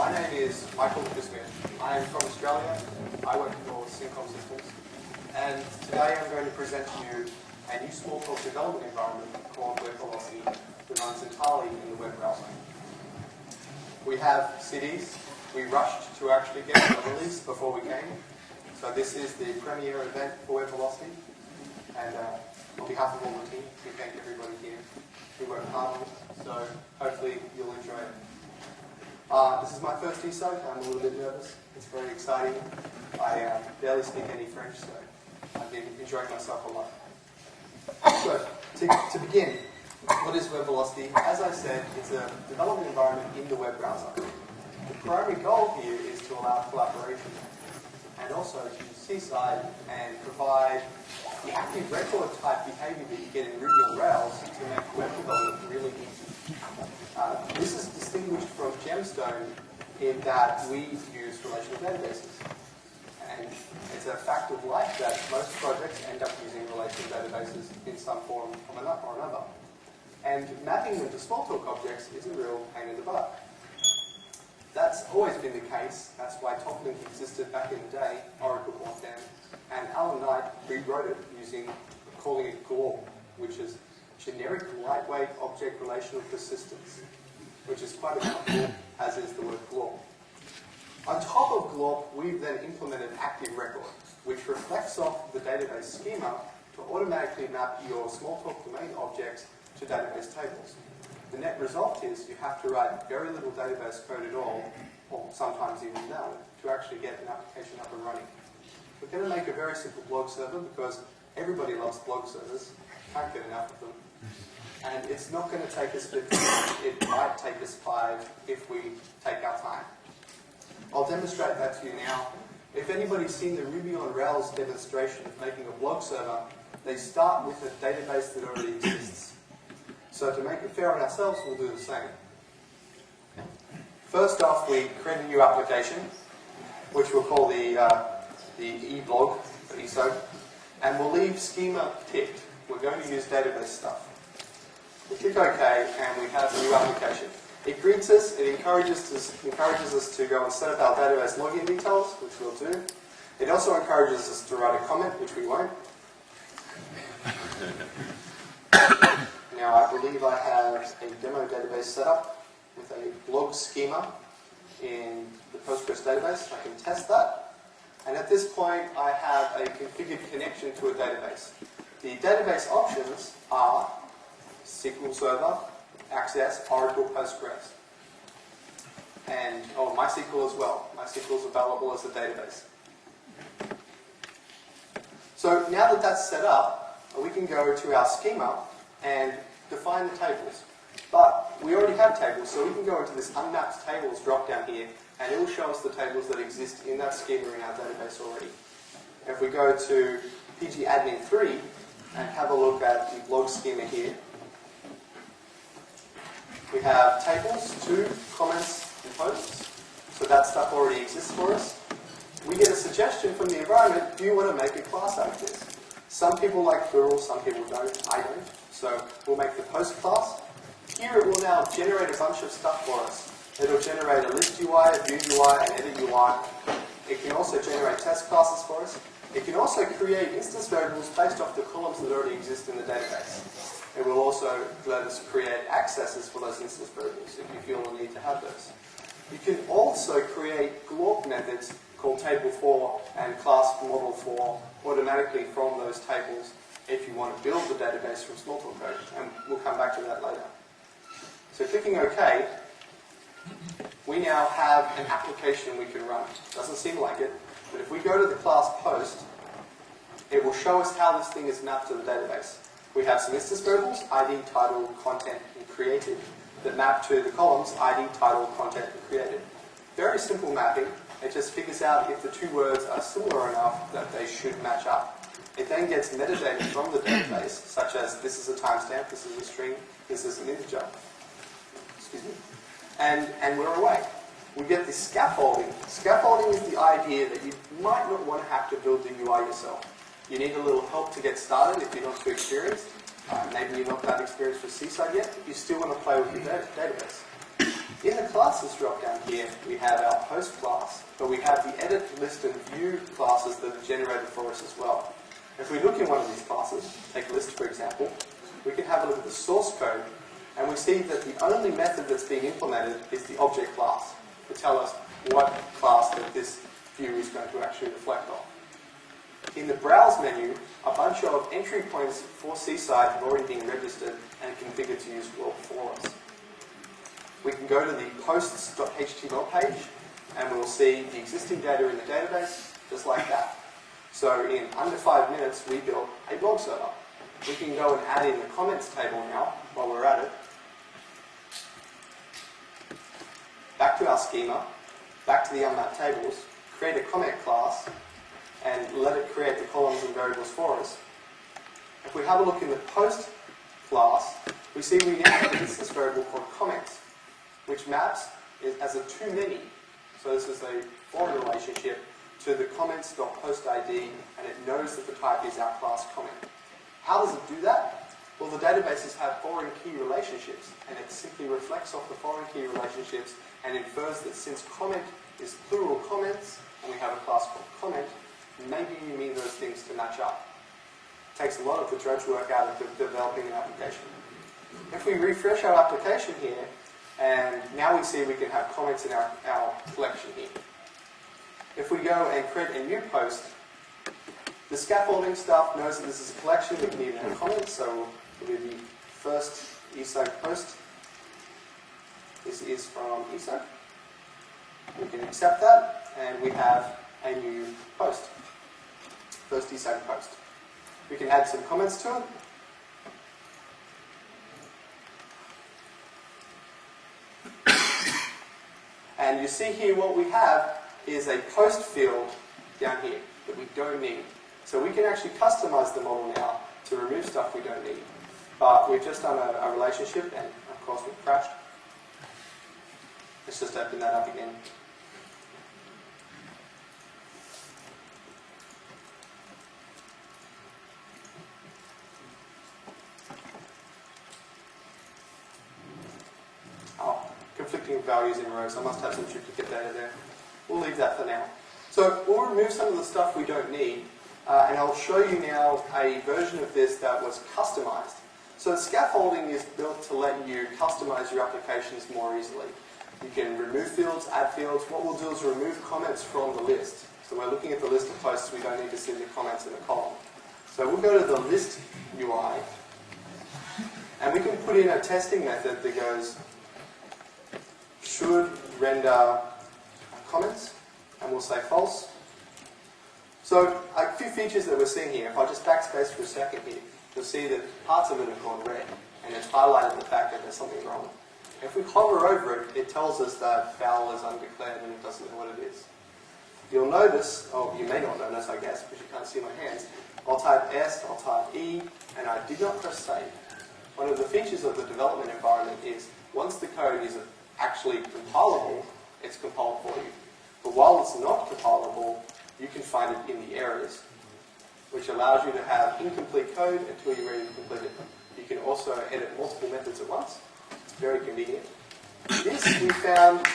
My name is Michael Smith. I am from Australia. I work for Syncom Systems. And today I'm going to present to you a new Smalltalk development environment called WebVelocity that runs entirely in the web browser. We have CDs. We rushed to actually get the release before we came. So this is the premiere event for WebVelocity. And on behalf of all the team, we thank everybody here who worked hard on it. So hopefully you'll enjoy it. This is my first ESUG. I'm a little bit nervous. It's very exciting. I barely speak any French, so I've been enjoying myself a lot. So, to begin, what is WebVelocity? As I said, it's a development environment in the web browser. The primary goal here is to allow collaboration and also to use Seaside and provide the ActiveRecord type behavior that you get in Ruby on Rails to make web development really easy. This is distinguished from Gemstone in that we use relational databases. And it's a fact of life that most projects end up using relational databases in some form or another. And mapping them to Smalltalk objects is a real pain in the butt. That's always been the case. That's why TopLink existed back in the day, Oracle bought them. And Alan Knight rewrote it calling it Glorp, which is generic lightweight object relational persistence, which is quite a mouthful, as is the word Glorp. On top of Glorp, we've then implemented ActiveRecord, which reflects off the database schema to automatically map your Smalltalk domain objects to database tables. The net result is you have to write very little database code at all, or sometimes even none, to actually get an application up and running. We're going to make a very simple blog server because everybody loves blog servers. Can't get enough of them. And it's not going to take us 15 minutes. It might take us 5 if we take our time. I'll demonstrate that to you now. If anybody's seen the Ruby on Rails demonstration of making a blog server, they start with a database that already exists. So to make it fair on ourselves, we'll do the same. First off, we create a new application, which we'll call the e-blog for ESUG, and we'll leave schema ticked. We're going to use database stuff. We click OK, and we have a new application. It greets us. It encourages us to go and set up our database login details, which we'll do. It also encourages us to write a comment, which we won't. Now, I believe I have a demo database set up with a blog schema in the Postgres database. I can test that. And at this point, I have a configured connection to a database. The database options are SQL Server, Access, Oracle, Postgres, and MySQL as well. MySQL is available as a database. So now that that's set up, we can go to our schema and define the tables. But we already have tables, so we can go into this unmapped tables drop down here, and it will show us the tables that exist in that schema in our database already. If we go to pgadmin3 and have a look at the blog schema here, we have tables, 2, comments, and posts. So that stuff already exists for us. We get a suggestion from the environment, do you want to make a class out of this? Some people like plural, some people don't. I don't. So we'll make the post class. Here it will now generate a bunch of stuff for us. It'll generate a list UI, a view UI, an edit UI. It can also generate test classes for us. It can also create instance variables based off the columns that already exist in the database. It will also let us create accesses for those instance variables if you feel the need to have those. You can also create Glorp methods called table4 and class model4 automatically from those tables if you want to build the database from Smalltalk code, and we'll come back to that later. So clicking OK, we now have an application we can run. Doesn't seem like it, but if we go to the class post, it will show us how this thing is mapped to the database. We have some instance variables, ID, title, content, and created, that map to the columns ID, title, content, and created. Very simple mapping. It just figures out if the two words are similar enough that they should match up. It then gets metadata from the database, such as this is a timestamp, this is a string, this is an integer. Excuse me. And we're away. We get the scaffolding. Scaffolding is the idea that you might not want to have to build the UI yourself. You need a little help to get started if you're not too experienced. Maybe you're not that experienced with Seaside yet, but you still want to play with your database. In the classes drop down here, we have our post class, but we have the edit, list, and view classes that are generated for us as well. If we look in one of these classes, take list for example, we can have a look at the source code, and we see that the only method that's being implemented is the object class to tell us what class that this view is going to actually reflect on. In the Browse menu, a bunch of entry points for Seaside have already been registered and configured to use Glorp for us. We can go to the posts.html page and we'll see the existing data in the database, just like that. So in under 5 minutes, we built a blog server. We can go and add in the comments table now, while we're at it. Back to our schema, back to the unmapped tables, create a comment class, and let it create the columns and variables for us. If we have a look in the post class, we see we now have an instance variable called comments, which maps as a toMany. So this is a foreign relationship to the comments.postID, and it knows that the type is our class comment. How does it do that? Well, the databases have foreign key relationships, and it simply reflects off the foreign key relationships and infers that since comment is plural comments, and we have a class called comment, maybe you mean those things to match up. It takes a lot of the drudge work out of developing an application. If we refresh our application here, and now we see we can have comments in our collection here. If we go and create a new post, the scaffolding stuff knows that this is a collection, we can even have comments, so it'll be the first ESUG post. This is from ESUG. We can accept that, and we have a new post. First ESUG post. We can add some comments to it. And you see here what we have is a post field down here that we don't need. So we can actually customize the model now to remove stuff we don't need. But we've just done a relationship, and of course we've crashed. Let's just open that up again. Conflicting values in rows. I must have some duplicate data there. We'll leave that for now. So we'll remove some of the stuff we don't need, and I'll show you now a version of this that was customized. So the scaffolding is built to let you customize your applications more easily. You can remove fields, add fields. What we'll do is remove comments from the list. So we're looking at the list of posts, we don't need to see the comments in the column. So we'll go to the list UI, and we can put in a testing method that goes should render comments, and we'll say false. So a few features that we're seeing here, if I just backspace for a second here, you'll see that parts of it have gone red, and it's highlighted the fact that there's something wrong. If we hover over it, it tells us that foul is undeclared and it doesn't know what it is. You'll notice, or you may not notice I guess, because you can't see my hands, I'll type S, I'll type E, and I did not press save. One of the features of the development environment is once the code is actually compilable, it's compiled for you. But while it's not compilable, you can find it in the errors, which allows you to have incomplete code until you're ready to complete it. You can also edit multiple methods at once. It's very convenient. This we found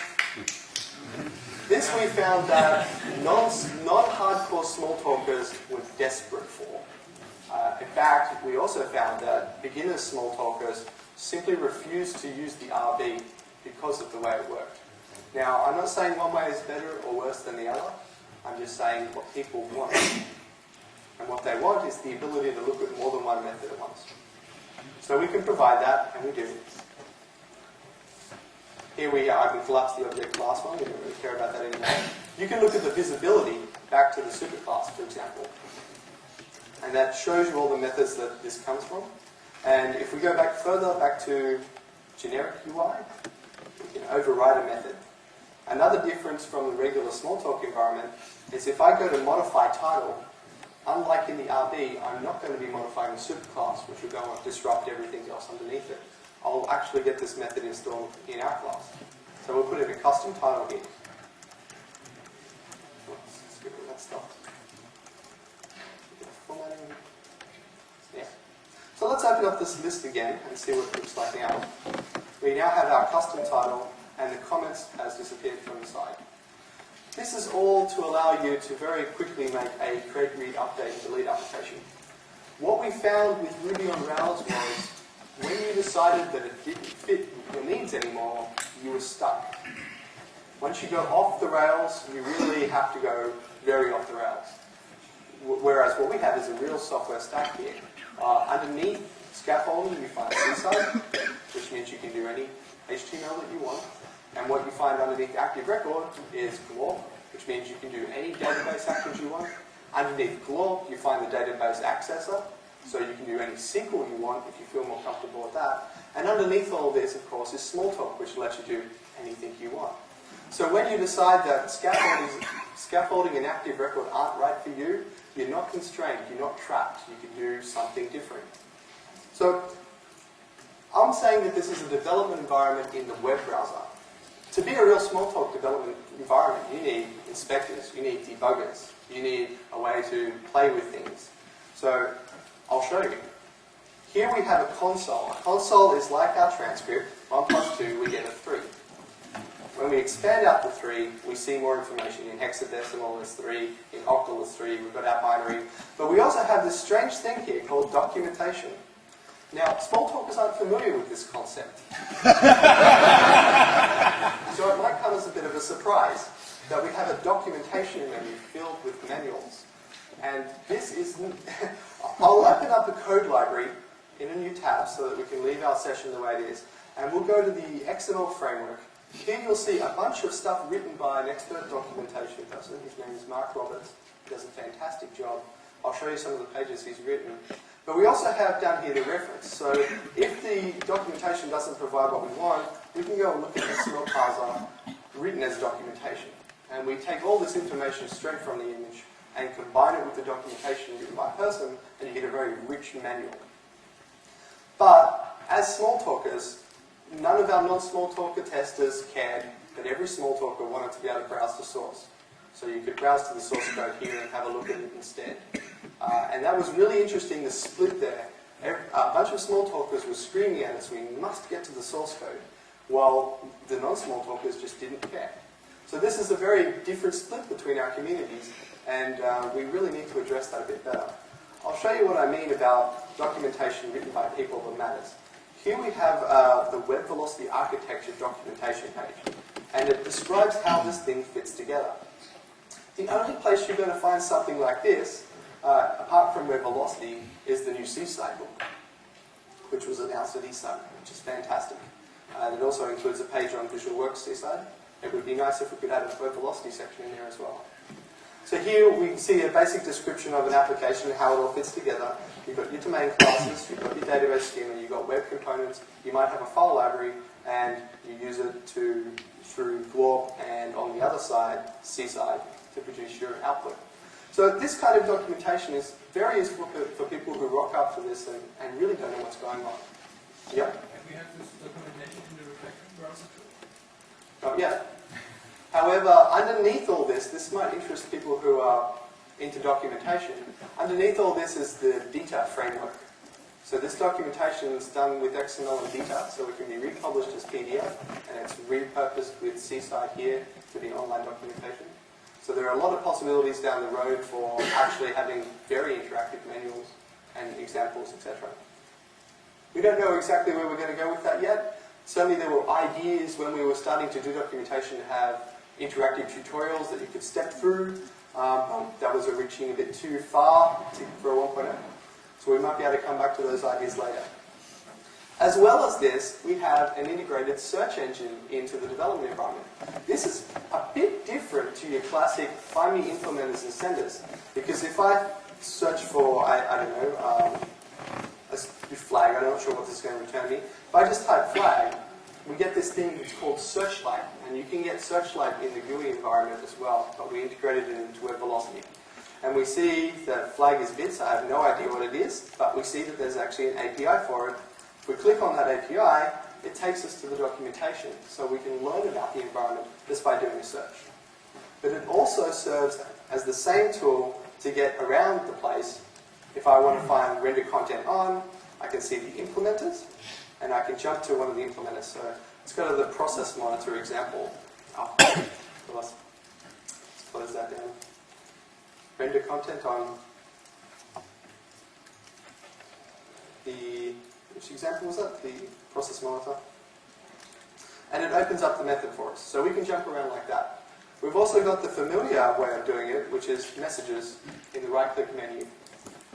that non-hardcore Smalltalkers were desperate for. In fact, we also found that beginner Smalltalkers simply refused to use the RB because of the way it worked. Now, I'm not saying one way is better or worse than the other. I'm just saying what people want. And what they want is the ability to look at more than one method at once. So we can provide that, and we do. Here we are. I can collapse the object class one. We don't really care about that anymore. You can look at the visibility back to the superclass, for example. And that shows you all the methods that this comes from. And if we go back further, back to generic UI, we can override a method. Another difference from the regular Smalltalk environment is if I go to modify title, unlike in the RB, I'm not going to be modifying the superclass, which will go and disrupt everything else underneath it. I'll actually get this method installed in our class. So we'll put in a custom title here. Let's get rid of that stuff. Formatting. Yeah. So let's open up this list again and see what it looks like now. We now have our custom title, and the comments has disappeared from the side. This is all to allow you to very quickly make a create, read, update, and delete application. What we found with Ruby on Rails was when you decided that it didn't fit your needs anymore, you were stuck. Once you go off the rails, you really have to go very off the rails. Whereas what we have is a real software stack here. Underneath scaffolding, you find Seaside, which means you can do any HTML that you want. And what you find underneath ActiveRecord is Glorp, which means you can do any database actions you want. Underneath Glorp, you find the database accessor, so you can do any SQL you want if you feel more comfortable with that. And underneath all this, of course, is Smalltalk, which lets you do anything you want. So when you decide that scaffolding and ActiveRecord aren't right for you, you're not constrained, you're not trapped, you can do something different. So I'm saying that this is a development environment in the web browser. To be a real Smalltalk development environment, you need inspectors, you need debuggers, you need a way to play with things. So I'll show you. Here we have a console. A console is like our transcript. 1 plus 2, we get a 3. When we expand out the 3, we see more information. In hexadecimal is 3, in octal is 3, we've got our binary. But we also have this strange thing here called documentation. Now, Smalltalkers aren't familiar with this concept. So it might come as a bit of a surprise that we have a documentation menu filled with manuals. And this isn't... I'll open up the code library in a new tab so that we can leave our session the way it is. And we'll go to the XML framework. Here you'll see a bunch of stuff written by an expert documentation person. His name is Mark Roberts. He does a fantastic job. I'll show you some of the pages he's written. But we also have down here the reference. So if the documentation doesn't provide what we want, we can go and look at XML parser written as documentation. And we take all this information straight from the image and combine it with the documentation written by a person, and you get a very rich manual. But as Smalltalkers, none of our non-Smalltalker testers cared that every Smalltalker wanted to be able to browse the source. So you could browse to the source code here and have a look at it instead. And that was really interesting, the split there. A bunch of Smalltalkers were screaming at us, we must get to the source code, while the non-Smalltalkers just didn't care. So this is a very different split between our communities, and we really need to address that a bit better. I'll show you what I mean about documentation written by people that matters. Here we have the WebVelocity architecture documentation page, and it describes how this thing fits together. The only place you're going to find something like this, apart from WebVelocity, is the new Seaside book, which was announced at ESUG, which is fantastic. It also includes a page on VisualWorks Seaside. It would be nice if we could add a WebVelocity section in there as well. So here we see a basic description of an application and how it all fits together. You've got your domain classes, you've got your database schema, you've got web components, you might have a file library, and you use it through Glorp and on the other side, Seaside, to produce your output. So this kind of documentation is very useful for people who rock up to this and really don't know what's going on. Yep? Can we have this documentation in the reflection browser too? Not yet. However, underneath all this, this might interest people who are into documentation. Underneath all this is the DATA framework. So this documentation is done with XML and DATA, so it can be republished as PDF, and it's repurposed with Seaside here to be online documentation. So there are a lot of possibilities down the road for actually having very interactive manuals and examples, etc. We don't know exactly where we're going to go with that yet. Certainly there were ideas when we were starting to do documentation to have interactive tutorials that you could step through. That was reaching a bit too far for a 1.0. So we might be able to come back to those ideas later. As well as this, we have an integrated search engine into the development environment. This is a bit different to your classic find me implementers and senders. Because if I search for, I don't know, a flag, I'm not sure what this is going to return me. If I just type flag, we get this thing that's called Searchlight. And you can get Searchlight in the GUI environment as well, but we integrated it into WebVelocity. And we see that flag is bits. I have no idea what it is, but we see that there's actually an API for it. If we click on that API, it takes us to the documentation, so we can learn about the environment just by doing a search. But it also serves as the same tool to get around the place. If I want to find render content on, I can see the implementers, and I can jump to one of the implementers. So Let's go to the process monitor example. Let's close that down. Render content on which example was that? The process monitor. And it opens up the method for us. So we can jump around like that. We've also got the familiar way of doing it, which is messages in the right-click menu.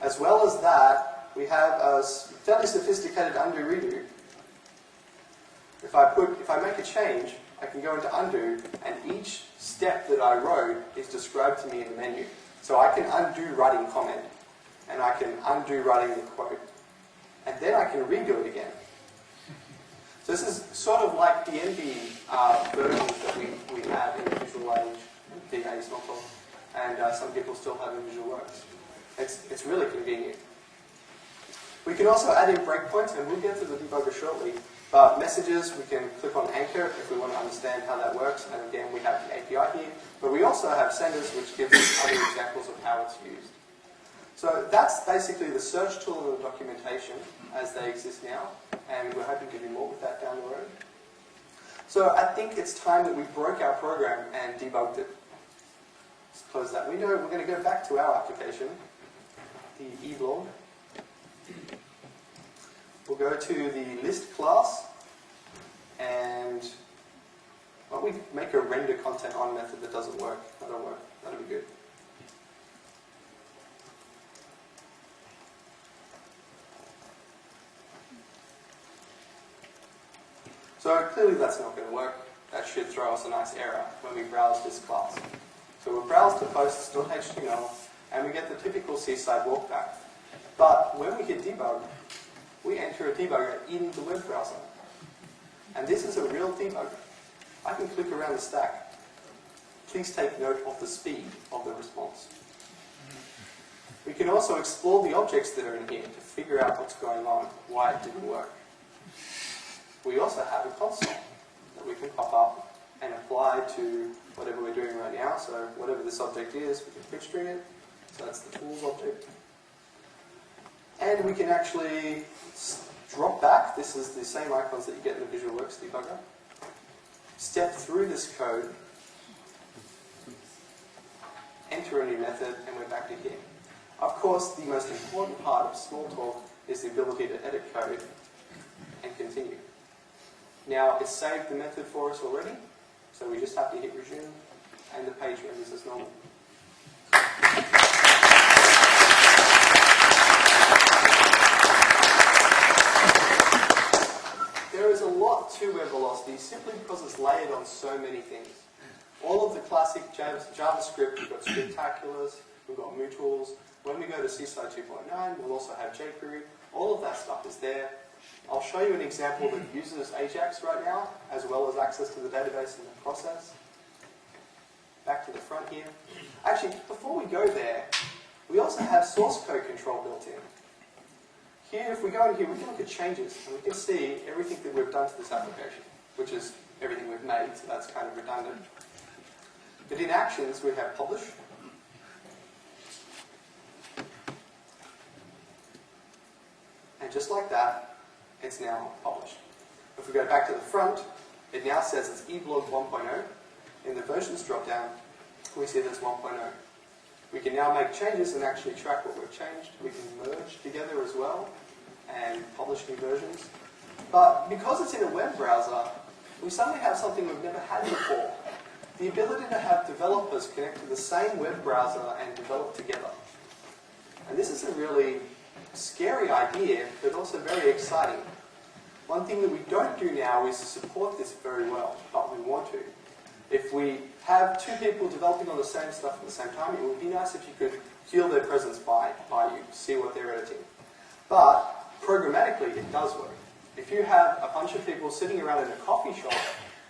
As well as that, we have a fairly sophisticated undo-redo. If I make a change, I can go into undo, and each step that I wrote is described to me in the menu. So I can undo writing comment, and I can undo writing the quote, and then I can redo it again. So this is sort of like the NB versions that we have in Visual Age, DA Smalltalk, and some people still have in VisualWorks. It's really convenient. We can also add in breakpoints, and we'll get to the debugger shortly. But messages, we can click on anchor if we want to understand how that works. And again, we have the API here. But we also have senders, which gives us other examples of how it's used. So that's basically the search tool and the documentation as they exist now. And we're hoping to do more with that down the road. So I think it's time that we broke our program and debugged it. Let's close that window. We're going to go back to our application, the eBlog. We'll go to the list class, and why don't we make a render content on method that doesn't work? That'll work. That'll be good. So clearly that's not going to work. That should throw us a nice error when we browse this class. So we'll browse to posts.html, and we get the typical Seaside walkback. But when we hit debug, we enter a debugger in the web browser. And this is a real debugger. I can click around the stack. Please take note of the speed of the response. We can also explore the objects that are in here to figure out what's going on, why it didn't work. We also have a console that we can pop up and apply to whatever we're doing right now. So whatever this object is, we can quick string it. So that's the tools object. And we can actually drop back. This is the same icons that you get in the VisualWorks debugger. Step through this code, enter a new method, and we're back to here. Of course, the most important part of Smalltalk is the ability to edit code and continue. Now, it's saved the method for us already, so we just have to hit resume, and the page renders as normal. There is a lot to WebVelocity simply because it's layered on so many things. All of the classic JavaScript, we've got spectaculars, we've got mootools. When we go to Seaside 2.9, we'll also have jQuery. All of that stuff is there. I'll show you an example that uses Ajax right now, as well as access to the database and the process. Back to the front here. Actually, before we go there, we also have source code control built in. Here, if we go in here, we can look at changes, and we can see everything that we've done to this application, which is everything we've made, so that's kind of redundant. But in actions, we have publish. And just like that, it's now published. If we go back to the front, it now says it's eBlog 1.0. In the versions drop-down, we see there's 1.0. We can now make changes and actually track what we've changed. We can merge together as well and publish new versions. But because it's in a web browser, we suddenly have something we've never had before. The ability to have developers connect to the same web browser and develop together. And this is a really scary idea, but also very exciting. One thing that we don't do now is support this very well, but we want to. If we have two people developing on the same stuff at the same time, it would be nice if you could feel their presence by you, see what they're editing. But programmatically, it does work. If you have a bunch of people sitting around in a coffee shop,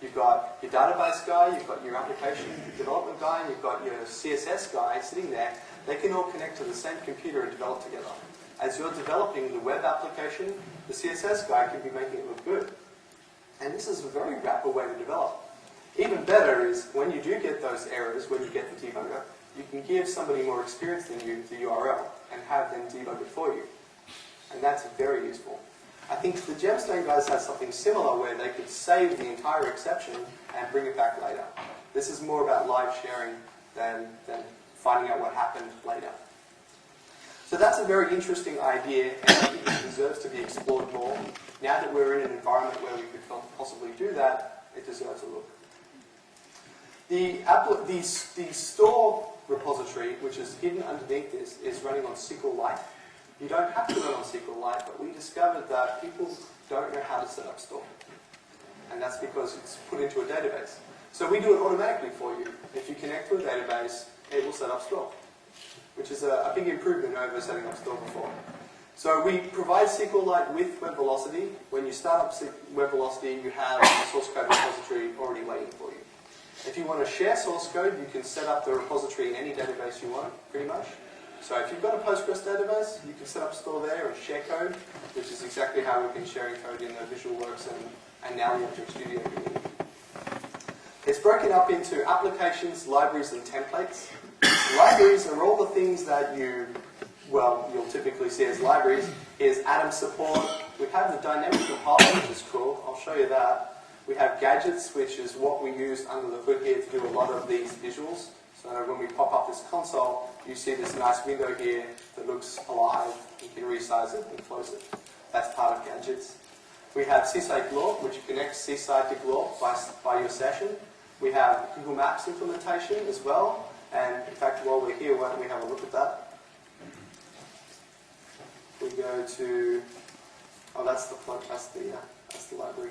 you've got your database guy, you've got your application development guy, and you've got your CSS guy sitting there, they can all connect to the same computer and develop together. As you're developing the web application, the CSS guy can be making it look good. And this is a very rapid way to develop. Even better is when you do get those errors, when you get the debugger, you can give somebody more experienced than you the URL and have them debug it for you. And that's very useful. I think the Gemstone guys had something similar where they could save the entire exception and bring it back later. This is more about live sharing than finding out what happened later. So that's a very interesting idea, and I think it deserves to be explored more. Now that we're in an environment where we could possibly do that, it deserves a look. The store repository, which is hidden underneath this, is running on SQLite. You don't have to run on SQLite, but we discovered that people don't know how to set up store. And that's because it's put into a database. So we do it automatically for you. If you connect to a database, it will set up store, which is a big improvement over setting up store before. So we provide SQLite with WebVelocity. When you start up WebVelocity, you have a source code repository already waiting for you. If you want to share source code, you can set up the repository in any database you want, pretty much. So if you've got a Postgres database, you can set up store there and share code, which is exactly how we've been sharing code in the VisualWorks and now the Object Studio community. It's broken up into applications, libraries, and templates. Libraries are all the things that you'll typically see as libraries. Here's Atom support. We have the dynamic compiler, which is cool. I'll show you that. We have gadgets, which is what we use under the hood here to do a lot of these visuals. So when we pop up this console, you see this nice window here that looks alive. You can resize it and close it. That's part of gadgets. We have Seaside Glorp, which connects Seaside to Glorp by your session. We have Google Maps implementation as well. And in fact, while we're here, why don't we have a look at that? We go to, oh, that's the library.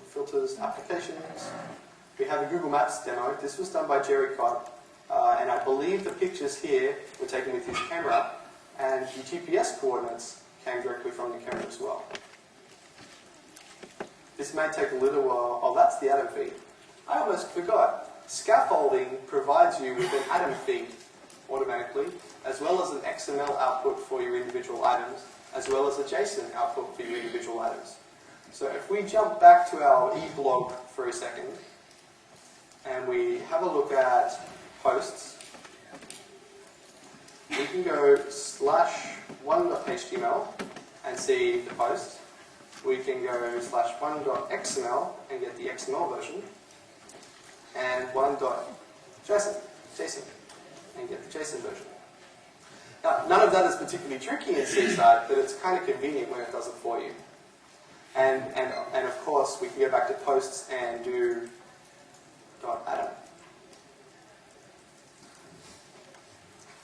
Filters, applications. We have a Google Maps demo. This was done by Jerry Cott, and I believe the pictures here were taken with his camera, and the GPS coordinates came directly from the camera as well. This may take a little while. Oh, that's the Atom feed. I almost forgot. Scaffolding provides you with an Atom feed automatically, as well as an XML output for your individual items, as well as a JSON output for your individual items. So if we jump back to our e-blog for a second, and we have a look at posts, we can go /1.html and see the post. We can go /1.xml and get the XML version, and 1.json and get the JSON version. Now, none of that is particularly tricky in Seaside, but it's kind of convenient when it does it for you. And of course, we can go back to posts and do .atom.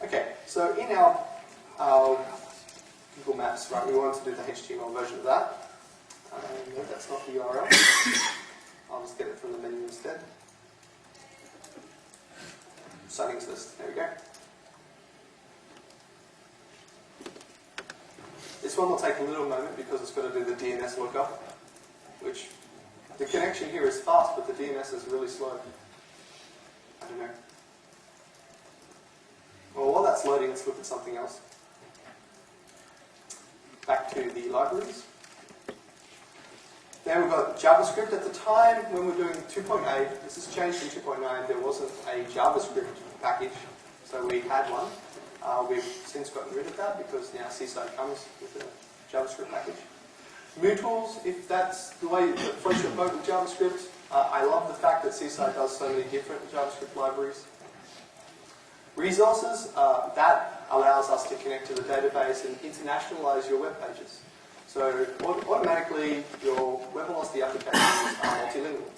Okay, so in our Google Maps, right, we want to do the HTML version of that. No, that's not the URL. I'll just get it from the menu instead. Settings list, there we go. This one will take a little moment because it's got to do the DNS lookup, which the connection here is fast, but the DNS is really slow. I don't know. Well, while that's loading, let's look at something else. Back to the libraries. Then we've got JavaScript. At the time when we're doing 2.8, this has changed from 2.9, there wasn't a JavaScript package, so we had one. We've since gotten rid of that because now Seaside comes with a JavaScript package. Mootools, if that's the way that floats your boat with JavaScript, I love the fact that Seaside does so many different JavaScript libraries. Resources, that allows us to connect to the database and internationalize your web pages. So automatically your WebVelocity applications are multilingual.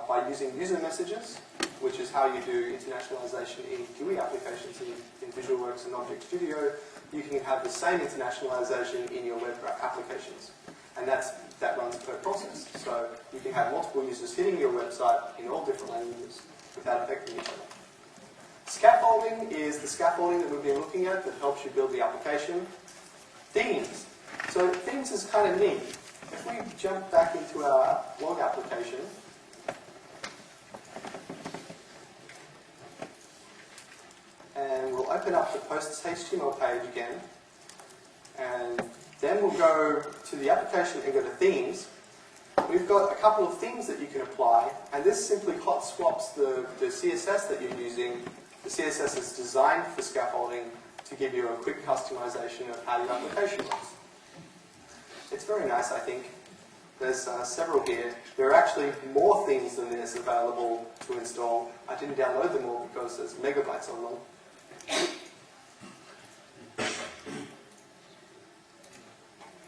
By using user messages, which is how you do internationalization in GUI applications in VisualWorks and Object Studio, you can have the same internationalization in your web applications. And that runs per process. So you can have multiple users hitting your website in all different languages without affecting each other. Scaffolding is the scaffolding that we've been looking at that helps you build the application. Themes. So themes is kind of neat. If we jump back into our blog application, and we'll open up the posts HTML page again, and then we'll go to the application and go to themes. We've got a couple of themes that you can apply, and this simply hot swaps the CSS that you're using. The CSS is designed for scaffolding to give you a quick customization of how your application looks. It's very nice, I think. There's several here. There are actually more things than this available to install. I didn't download them all because there's megabytes on them.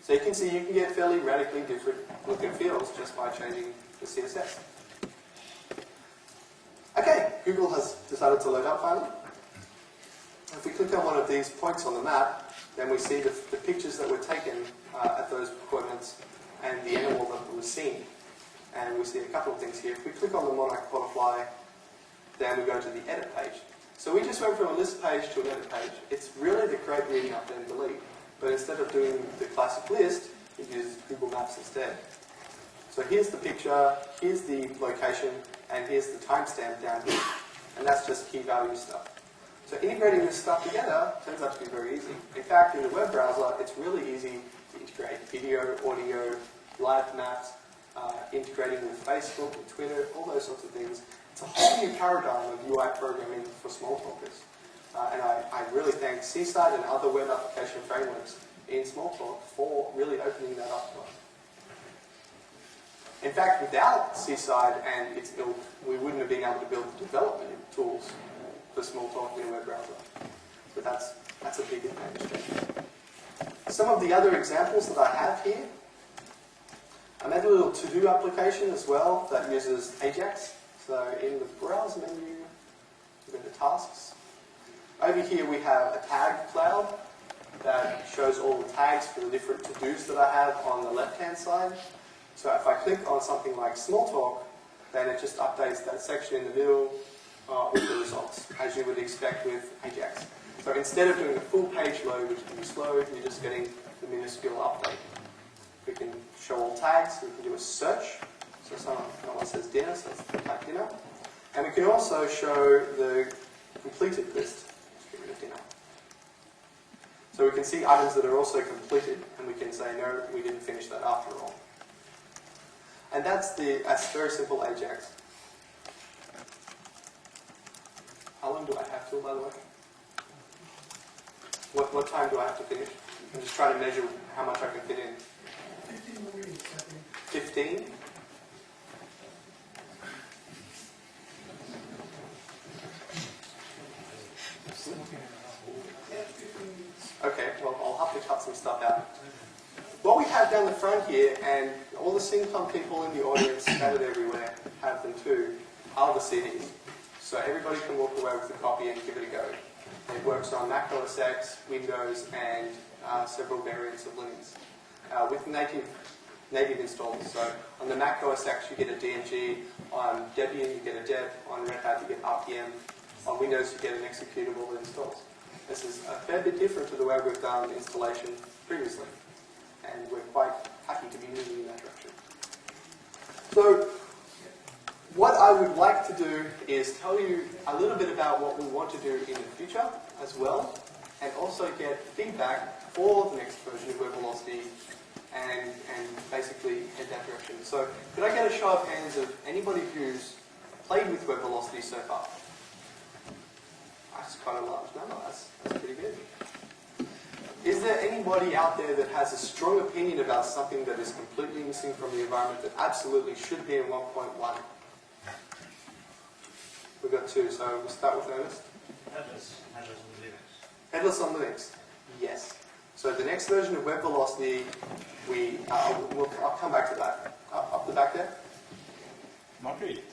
So you can see you can get fairly radically different look and feels just by changing the CSS. Okay, Google has decided to load up finally. If we click on one of these points on the map, then we see the pictures that were taken at those coordinates and the animal that was seen. And we see a couple of things here. If we click on the monarch butterfly, then we go to the edit page. So we just went from a list page to an edit page. It's really the create, reading, update, and delete. But instead of doing the classic list, we use Google Maps instead. So here's the picture, here's the location, and here's the timestamp down here. And that's just key value stuff. So integrating this stuff together turns out to be very easy. In fact, in the web browser, it's really easy to integrate video, audio, live maps, integrating with Facebook and Twitter, all those sorts of things. It's a whole new paradigm of UI programming for Smalltalkers. And I really thank Seaside and other web application frameworks in Smalltalk for really opening that up to us. In fact, without Seaside and its ilk, we wouldn't have been able to build the development tools for Smalltalk in a web browser. But that's a big advantage. Some of the other examples that I have here, I made a little to-do application as well that uses Ajax. So in the browse menu, we go to tasks. Over here we have a tag cloud that shows all the tags for the different to-dos that I have on the left-hand side. So if I click on something like Smalltalk, then it just updates that section in the middle with the results, as you would expect with Ajax. So instead of doing a full page load, which can be slow, you're just getting the minuscule update. We can show all tags, we can do a search. So someone says dinner, so let's type dinner. And we can also show the completed list. Let's get rid of dinner. So we can see items that are also completed, and we can say, no, we didn't finish that after all. And that's very simple Ajax. How long do I have till, by the way? What time do I have to finish? I'm just trying to measure how much I can fit in. 15 more minutes, I think. 15? Okay, well, I'll have to cut some stuff out. What we have down the front here, and all the SYNCOM people in the audience scattered everywhere have them too, are the CDs. So everybody can walk away with a copy and give it a go. It works on Mac OS X, Windows, and several variants of Linux with native installs. So on the Mac OS X you get a DMG, on Debian you get a deb, on Red Hat you get RPM, on Windows you get an executable that installs. This is a fair bit different to the way we've done installation previously, and we're quite happy to be moving in that direction. So what I would like to do is tell you a little bit about what we want to do in the future as well, and also get feedback for the next version of WebVelocity and basically head that direction. So could I get a show of hands of anybody who's played with WebVelocity so far? That's quite a large number. That's pretty good. Is there anybody out there that has a strong opinion about something that is completely missing from the environment that absolutely should be in 1.1? We've got two, so we'll start with Ernest. Headless on Linux. Headless on Linux. Yes. So the next version of WebVelocity, I'll come back to that. Up the back there. Marguerite.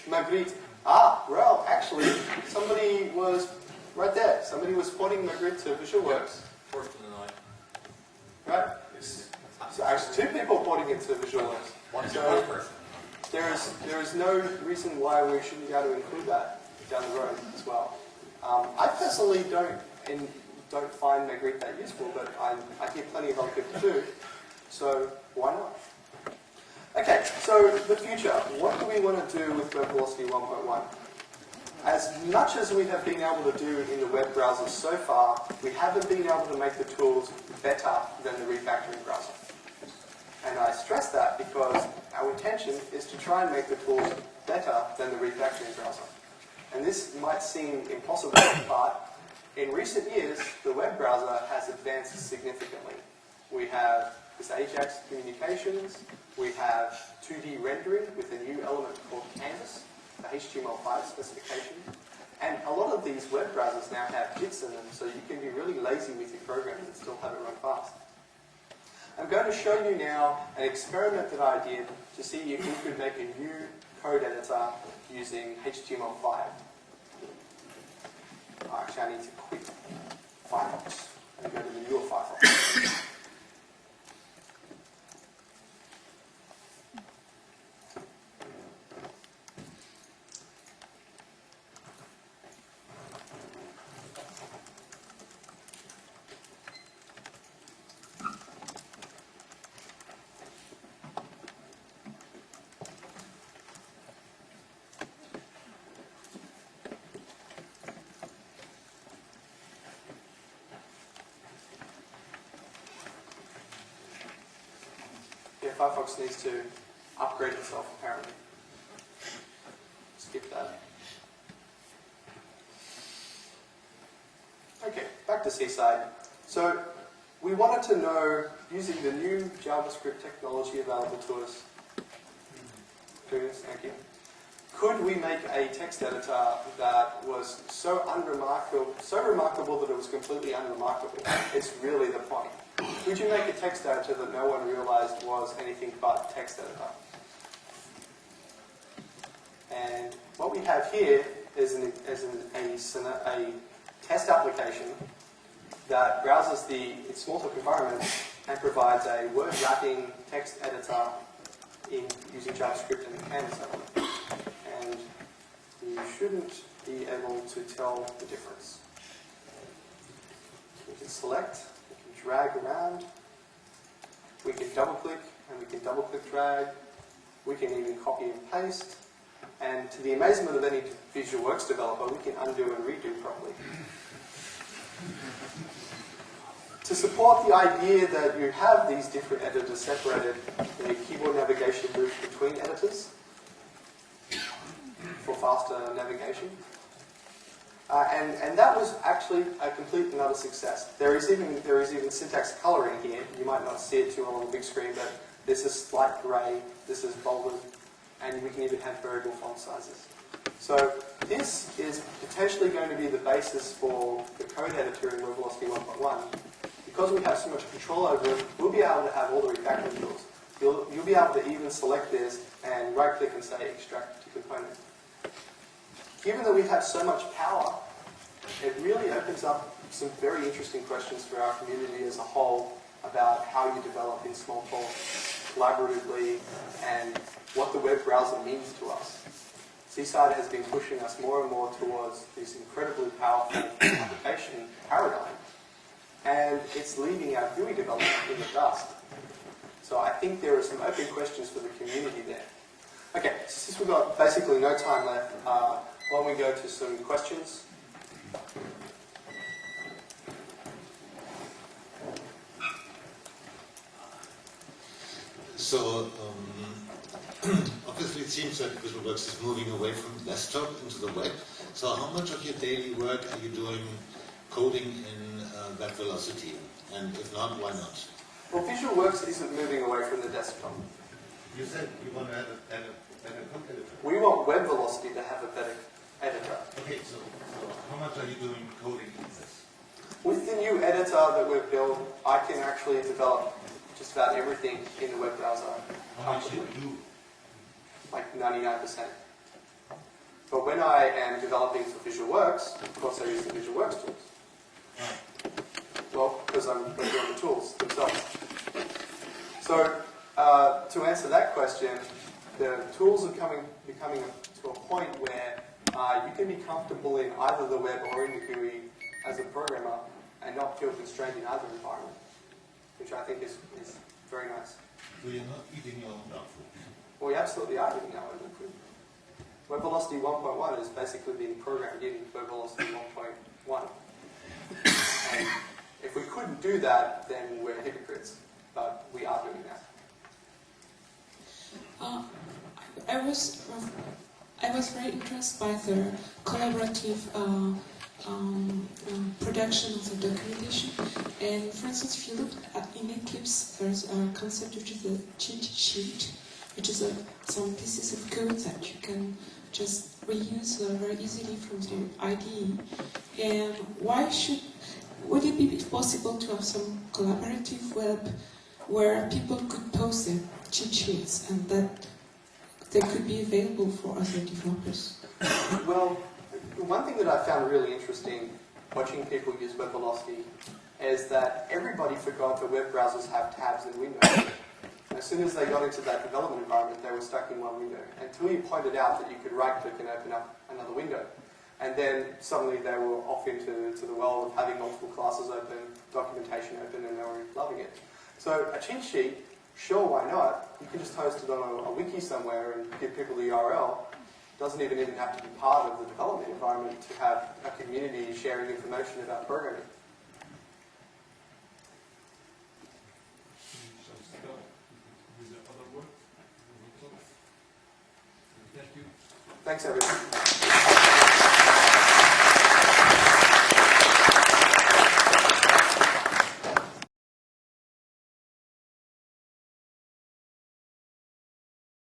Magritte. Ah, well, actually, somebody was right there. Somebody was porting Magritte to VisualWorks. Fourth in the night. Right? So actually, two people porting it to VisualWorks. So there is no reason why we shouldn't be able to include that down the road as well. I personally don't find Magritte that useful, but I hear plenty of other people do. So why not? Okay, so the future. What do we want to do with WebVelocity 1.1? As much as we have been able to do in the web browser so far, we haven't been able to make the tools better than the refactoring browser. And I stress that because our intention is to try and make the tools better than the refactoring browser. And this might seem impossible, but in recent years, the web browser has advanced significantly. We have this Ajax communications, we have 2D rendering with a new element called Canvas, the HTML5 specification, and a lot of these web browsers now have JITs in them, so you can be really lazy with your programs and still have it run fast. I'm going to show you now an experiment that I did to see if we could make a new code editor using HTML5. Actually, I need to quit Firefox and go to the newer Firefox. Firefox needs to upgrade itself, apparently. Skip that. Okay, back to Seaside. So we wanted to know, using the new JavaScript technology available to us, thank you, could we make a text editor that was so remarkable that it was completely unremarkable? It's really the point. Could you make a text editor that no one realized was anything but text editor? And what we have here is a test application that browses the Smalltalk environment and provides a word wrapping text editor using JavaScript and the Canvas element. And you shouldn't be able to tell the difference. We can select. Drag around, we can double click and we can double click drag, we can even copy and paste, and to the amazement of any VisualWorks developer, we can undo and redo properly. To support the idea that you have these different editors separated and your keyboard navigation moves between editors for faster navigation, and that was actually a complete and utter success. There is even syntax coloring here. You might not see it too well on the big screen, but this is light grey, this is bolded, and we can even have variable font sizes. So this is potentially going to be the basis for the code editor in WebVelocity 1.1. Because we have so much control over it, we'll be able to have all the refactoring tools. You'll be able to even select this and right-click and say extract to component. Given that we have so much power, it really opens up some very interesting questions for our community as a whole about how you develop in Smalltalk collaboratively and what the web browser means to us. Seaside has been pushing us more and more towards this incredibly powerful application paradigm, and it's leaving our GUI development in the dust. So I think there are some open questions for the community there. Okay, since we've got basically no time left, why don't we go to some questions? So, obviously it seems that VisualWorks is moving away from the desktop into the web. So how much of your daily work are you doing coding in WebVelocity? And if not, why not? Well, VisualWorks isn't moving away from the desktop. You said you want to have a better code editor. We want WebVelocity to have a better editor. Okay, so how much are you doing coding in this? With the new editor that we've built, I can actually develop just about everything in the web browser. How much do you do? Like 99%. But when I am developing for VisualWorks, of course I use the VisualWorks tools. Well, because I'm working on the tools themselves. So, to answer that question, the tools are becoming to a point where you can be comfortable in either the web or in the GUI as a programmer and not feel constrained in either environment, which I think is very nice. So you're not eating your own dog food? Well, we absolutely are eating our own food. WebVelocity 1.1 is basically being programmed in WebVelocity 1.1. And if we couldn't do that, then we're hypocrites. But we are doing that. I was very interested by the collaborative production of the documentation. And for instance, if you look at in Eclipse, there's a concept which is a cheat sheet, which is some pieces of code that you can just reuse very easily from the IDE. And would it be possible to have some collaborative web where people could post their cheat sheets and that they could be available for other developers? Well, one thing that I found really interesting watching people use WebVelocity is that everybody forgot that web browsers have tabs and windows. As soon as they got into that development environment, they were stuck in one window. Until you pointed out that you could right-click and open up another window. And then suddenly they were off into the world of having multiple classes open, documentation open, and they were loving it. So a cheat sheet, sure, why not? You can just host it on a wiki somewhere and give people the URL. Doesn't even have to be part of the development environment to have a community sharing information about programming. Thanks, everyone.